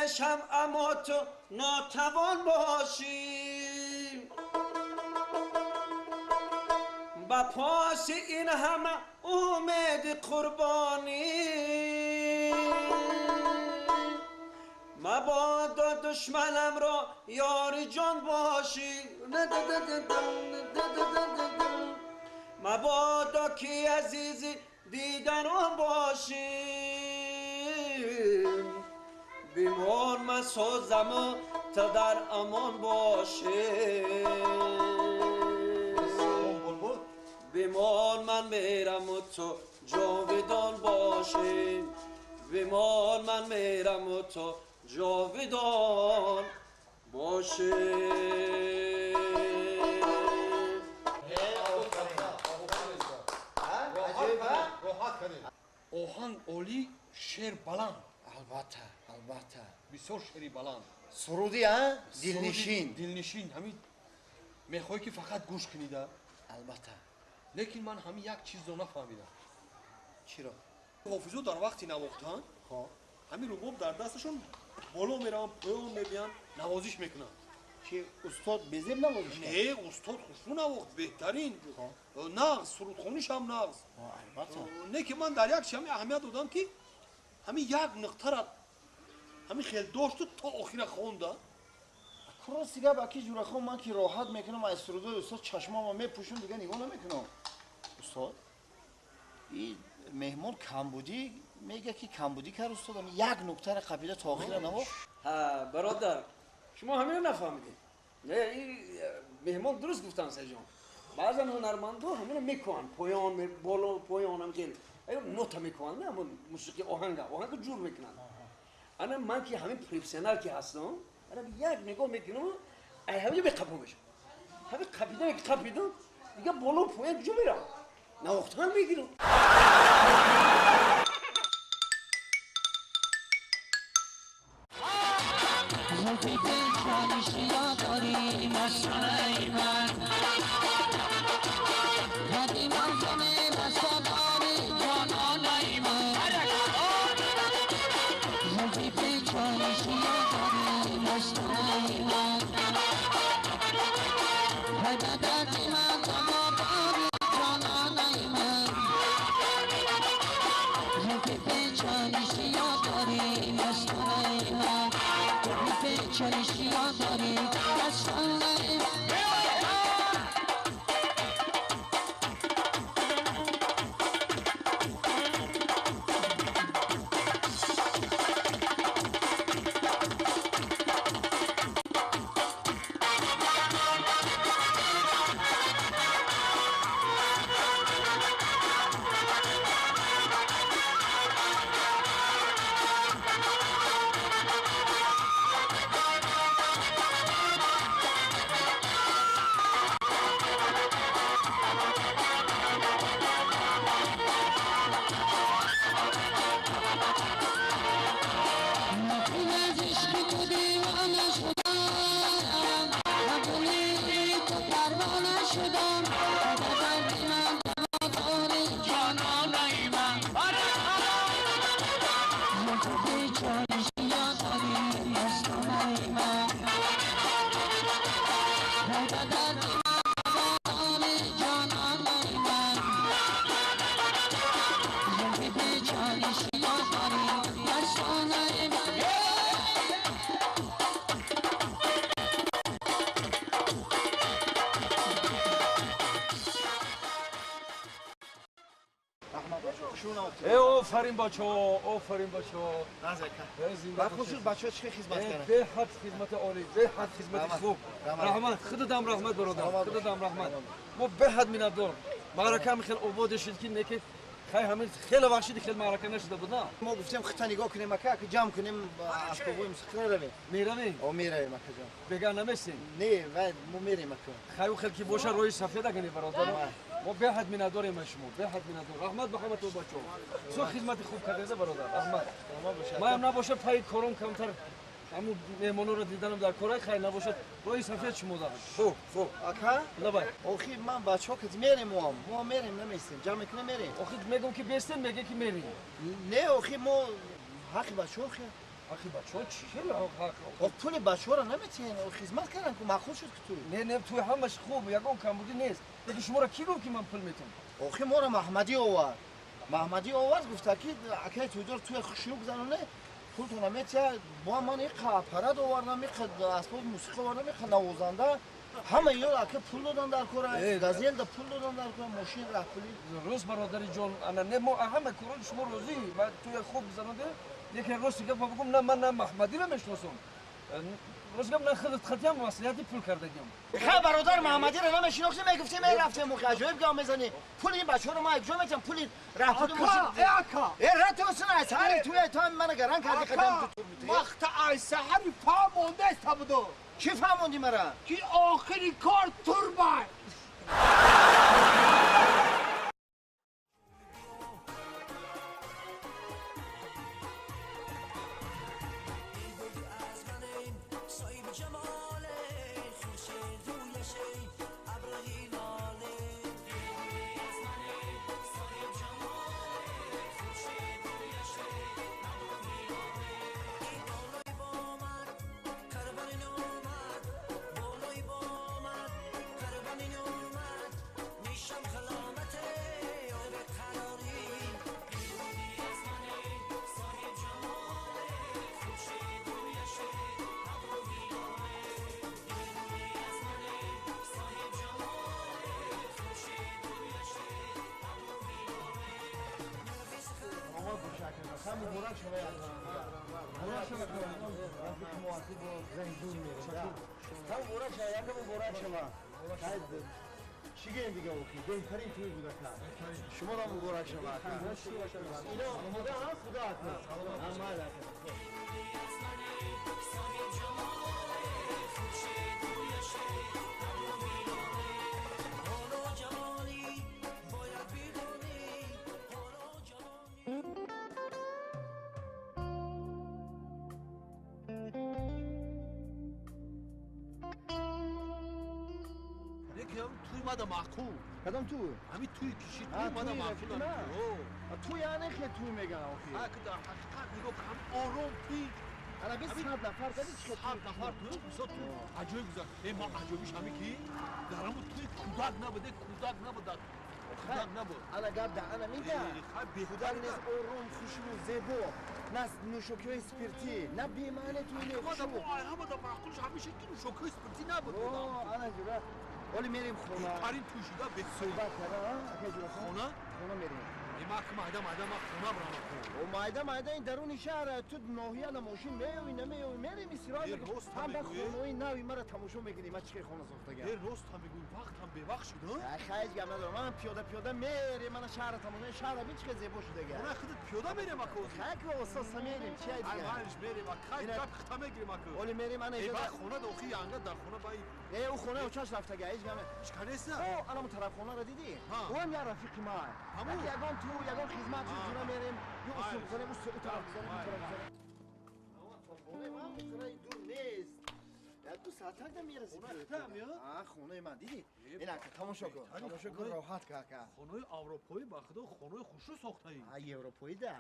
دلشم اما تو ناتوان باشی با پاس این همه امید قربانی مبادا دشمنم را یار جان باشی مبادا کی عزیزی دیدنم باشی بیمان من سازم و تا در امان باشی بیمان من میرم و تو جاودان باشی بیمان من میرم و تو جاودان باشی آهنگ عالی، شعر بلند. البته بسیار شعری بلند. سرودی ها؟ دلنشین. دلنشین همین میخوای که فقط گوش کنید. البته. لیکن من همین یک چیز رو نفهمیدم. چرا؟ حافظو در وقتی نواختن همین رباب در دستشون بالا میرن پایان میبین نوازش میکنن. چی استاد بزر نوازش کرد؟ نه استاد خوشو نواخت بهترین نغز سرودخونیش هم نغز. البته. نه که من در یک چیز اهمیت دادم که همین یک نقطه را همین خیلی داشت تا آخر خونده. کراس دیگه با کی جوره خون من که راحت میکنم از سرودای استاد چشمامو میپوشم دیگه نگاه نمیکنم. استاد این مهمان کمبودی میگه که کمبودی کرد استاد یک نقطه را قبیله تا آخر نواخت. ها برادر شما همین رو نفهمیدید. نه این مهمان درست گفتن سجان. بعضا هنرمندا همین رو میکنن پایان بالا پایان هم خیلی نوتا میکنن نه موسیقی آهنگ جور میکنن. انا من که همین پروفسیونال که هستم انا یک نگاه میکنم ای همین بقبول میشم همین قبیده دیگه بالا پایان جو میرم نواختن میگیرم. آفرین بچه‌ها. و خصوص بچه‌ها چه خدمت کردن؟ به حد خدمت عالی، به حد خدمت خوب. رحمت، خودتم رحمت برادر. خودتم رحمت. ما به حد می‌ندارم. معرکه هم خیلی آباد شد که نکه خیلی همین خیلی وقتی خیلی معرکه نشده بود نه. ما گفتیم خطا نگاه کنیم مکه که جمع کنیم اسبابای مسخره رویم. میرویم؟ او میرویم مکه جان. بگن نمیسین؟ نه و ما میریم مکه. خیلی که باشه روی سفید اگه برادر. ما به حد می‌نداریم شما. به حد می‌ندارم. رحمت بخوام تو بچه‌ها. سو خدمت خوب کرده برادر. رحمت. ما هم نباشه پای کارم کمتر همون مهمانو رو دیدنم در کارای خیلی نباشد روی سفید شما دارم. خوب. آکا؟ لبای. آخی من بچه‌ها که میریم ما میریم نمیستیم. جمع کنیم میریم. آخی میگم که بیستین میگه که میریم. نه آخی ما حق بچه‌ها خیر. آخی بچه‌ها چی خیلی حق خب پول بچه‌ها رو نمیتین خدمت کردن که معقول شد که تو نه توی همش خوب یکم کمبودی نیست دیگه شما را کی گفت که من پول میتونم آخه ما رو محمدی آورد گفت که اگه تو دور توی خشوب زنونه پول تو نمیتیا با من یک پرد آوردم یک اسباب موسیقی آوردم یک نوازنده همه یه که پول دادن در کار گازیل ده پول دادن در کار ماشین رهبری روز برادر جان انا نه ما همه کارون شما روزی من توی خوب زننده یکی روز دیگه بگم نه من نه محمدی رو میشناسم روز قبل خودت خطیم مصلحتی پول کردیم خب برادر محمدی رو نمیشناسی میگفتی می رفتیم مخاجب گام میزنی پول این بچه‌ها رو ما اجرا میتونم پول رهبری موسیقی اکا رات حسین از هر توی تا من گران کردی قدم تو وقت از سحر فهمونده است بودو چی فهموندی مرا که آخری کار تربای چیگه دیگه اوکی بهترین توی بوده که شما را مبارک شما اینا خدا هست توی ماده معقول کدام تو؟ همین توی کشی توی ماده معقول تو یعنی خیلی توی میگن اوکی که در حقیقت نگاه هم آروم توی انا 20 نفر دیدی چه 7 نفر تو بسا تو عجایب گذار ما عجایبیش همین که در همون توی کودک نبوده کودک نبود انا گرد انا میگم خیلی کودک نیست آروم خوشبو زیبا نه نوشوکی اسپریتی نه بیمانه توی ما همه در معقولش همیشه که نوشوکی اسپریتی نبود انا جورا ولی میریم خونه ترین توشیده به صحبت کردن اگه جورا خونه میریم ما که مایده ما خونه برام و مایده این درون شهر تو ناحیه ماشین میوی نمیوی میریم اسرائیل هم به خونه نوی مرا تماشا میکنیم ما چه خونه ساختگی راست هم میگوی وقت هم به وقت شد خیلی گم ندارم من پیاده میریم من شهر تماشا شهر بیچ که زیبا شده گه اون خودت پیاده میریم اکو خاک و اساس میریم چه دیگه مالش میریم خاک خطا میگیریم اکو ولی میریم انا ای خونه دوخی انگا در خونه بای ای او خونه او چاش رفته گه هیچ گم اشکالیست او انا طرف خونه رو دیدی اون یا رفیق ما همون یگان تو یگان خدمت جورا میریم یه اصول کنیم اون طرف کنیم خونه دور نیست دو ساعت هم میرسید خونه من دیدی اینا که تماشا کن راحت که خونه اروپایی با خدا خونه خوشو ساخته ای اروپایی ده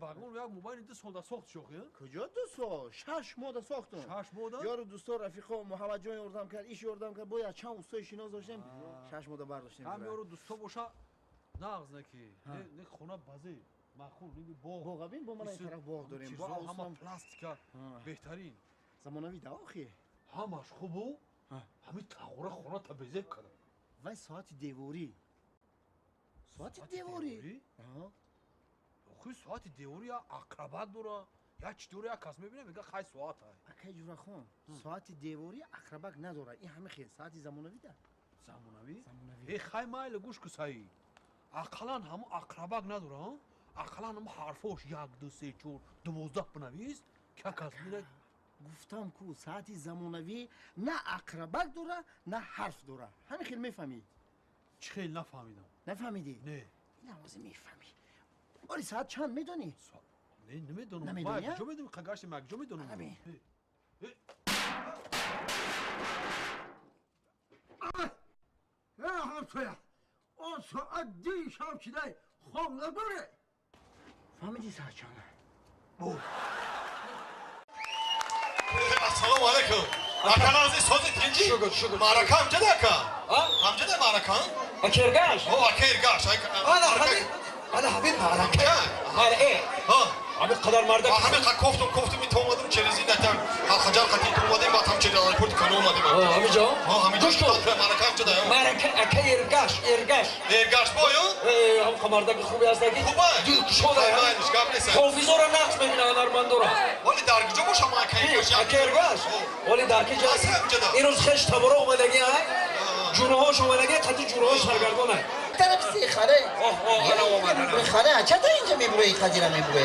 باگمون یک موبایل دو سال ساخت شوخه کجا 2 سال 6 ماه ساختم 6 ماه یارو دوستا رفیقا محمد جان یاردم کرد ایش یاردم کرد باید چند استای شناس داشتیم 6 ماه برداشتیم هم یارو دوستا باشه نغز نکی نه خونه بازی معقول نگی باغ ببین با من این طرف باغ داریم با همه پلاستیکا بهترین زمانوی ده آخی همش خوبو همین تغییر خونه تبزیق کنه وای ساعت دیواری آخه ساعت دیواری یا اقربات داره یا چطوری یا کس میبینه میگه خیلی ساعت های اکی جورا خون ساعت دیواری اقربک نداره این همه خیلی ساعت زمانوی ده زمانوی ای خیلی مایل گوش کسایی اقلا همون اقربک نداره اقلا همون حرفاش 1 2 3 4 12 بنویس که کس میبینه گفتم کو ساعت زمانوی نه اقربک داره نه حرف داره همین خیلی میفهمی چه خیلی نفهمیدم نفهمیدی نه نوازی میفهمی ولی ساعت چند میدونی نه نمیدونم نمیدونی کجا میدونم خگاش مگجا میدونم همین هم تویا اون ساعت دی شب چیده خواب نداره فهمیدی ساعت چنده علیکم اکلا از سوز تینجی شکر مارکا همجا دکا ها همجا ده مارکا اکرگاش او اکیر گاش انا حبيب معركه هذا ايه ها عم قدر مردك همه کوفتم میتومدم چریزی نتم خجال خطی تومدم با هم چه ایرپورت کنم اومدم همه جا همه جا مارکا همجا ده معركه اکرگاش گاش بایو هم قمردك خوبی هست دیگه خوبه دیل شده ماینش قبل است حافظا را نقص ببینه هنرمندا را ولی درگجا باشه ما اکیر اکرگاش ولی در که جا این روز خش تبارا اومدگی های جونه هاش اومدگی قطعی جونه هاش سرگردانه طرف سی خاله حالا اومدن خاله چطور اینجا میبروی قدیره میبروی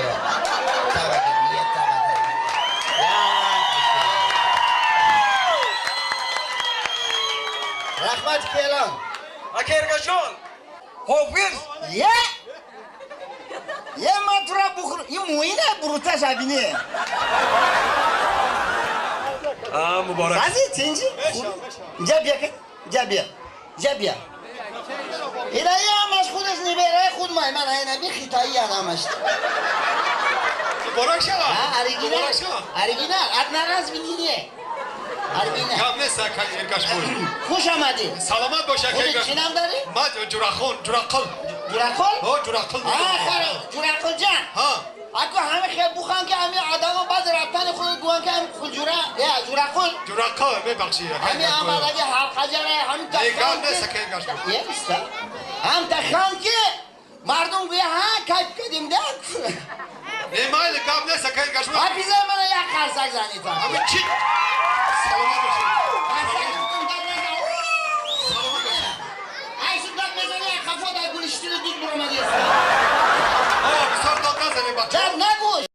رحمت کلان اکرگاش جان حافظ یه من تو را بخور این موینه بروتش بینه مبارک سازی تینجی اینجا بیا که اینجا بیا اینا همش خودش نبره خود من اینمی خیتایی همش مبارک شما اریگینال ادنراز بینیه اریگینال کم نیست اکیر گاش بود خوش آمدی سلامت باشه اکیر خودت گاش چی نام داری؟ ما جراخون جوراکل؟ جراکل جوراکل جان ها اگه همه خیلی بخوان که همه آدم بعد رفتن خود گوان که هم خجوره یا جراکل میبخشی همه آمدگی حلقه جره هم کم نیست تخان اکیر گاش بود یه نیست هم تخان که مردم بیا ها کیف کدیم دک نیمایل کم نیست اکیر گاش بود حافظه من یک خرسک زنی تا همه چی سلامت باشه ای سلطان بزنی خفا در گلشتی رو دید برو مدیه